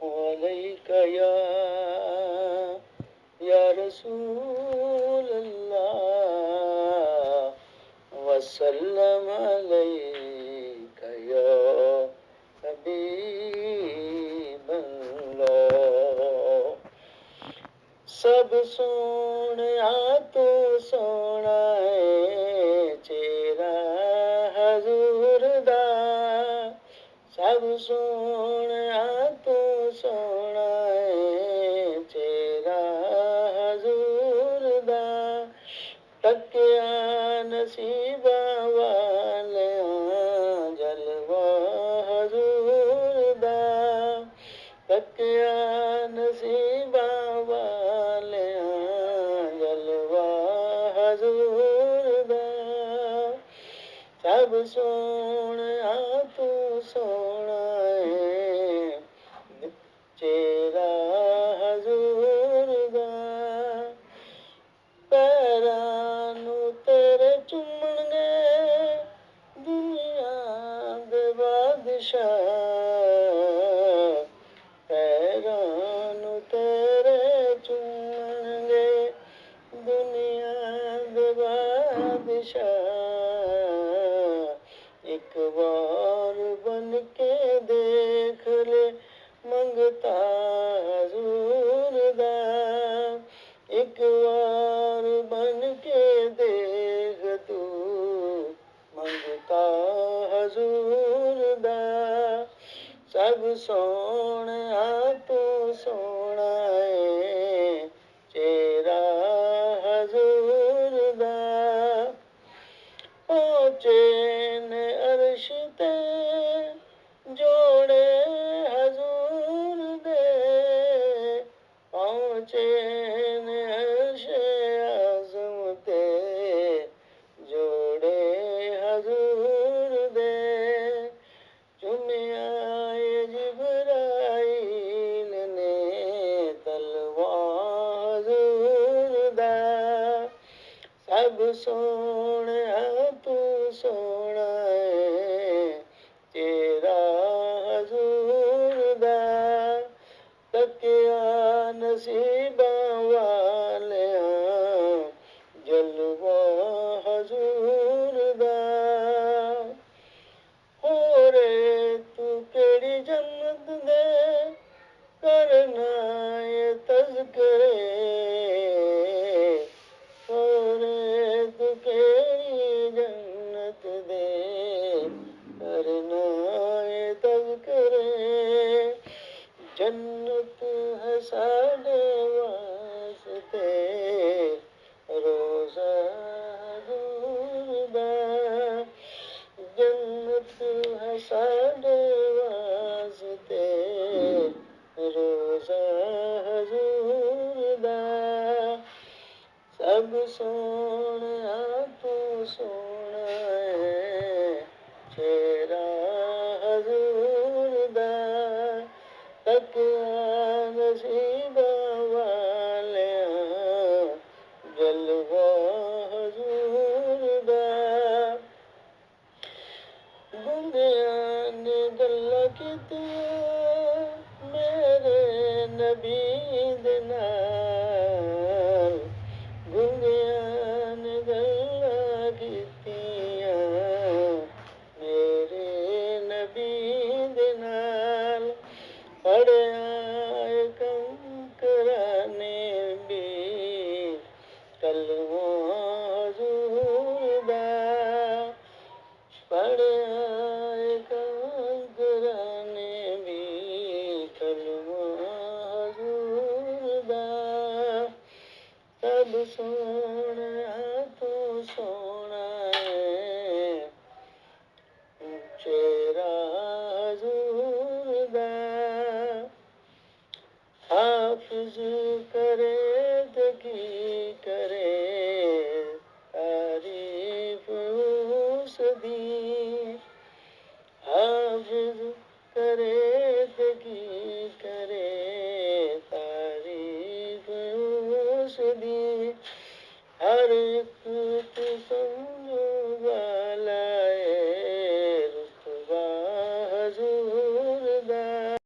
अलैका या रसूल अल्लाह वसल्लम अलैका या हबीब अल्लाह। सब सोहणिया तो सोहना है चेहरा हजूर दा। सब सोहणिया तो सोहना है चेहरा हजूर दा। तकिया नसीबा वालियां जलवा हजूर दा। तकिया नसीबा वालियां जलवा हजूर दा। सब सोहणिया तू सोहना है चेहरा हजूर दा। पैरां नूं तेरे चुम्मणगे दुनिया दे बादशाह। पैरां नूं तेरे चुम्मणगे दुनिया दे बादशाह। एक बार बन के देख ले मंगता हजूर दा। एक बार बन के देख तू मंगता हजूर दा। सब सोहणिया तू सोहना है चेहरा हजूर दा। पहुंचे ने अर्श ते जोड़े हजूर दे। पहुंचे ने अर्श आज़म ते जोड़े हजूर दे। चुमिया जिब्राइल ने तलवा हजूर दा। सब सोहणिया तू सोहना है चेहरा हजूर दा। तकिया नसीबा वालियां जलवा हजूर दा। होरे तू केड़ी जन्नत दे करना ये तज़किरे। होरे तू केड़ी जन्नत दे करना ये तज़किरे। जन्नत है साडे वास्ते रोज़ा हजूर दा। जन्नत है साडे वास्ते रोज़ा हजूर दा। सब सोहणिया तू सोहना है चेहरा हजूर दा। तकिया नसीबा वालियां जलवा हजूर दा। गुंदियां ने गल्लां कीतियां मेरे नबी दे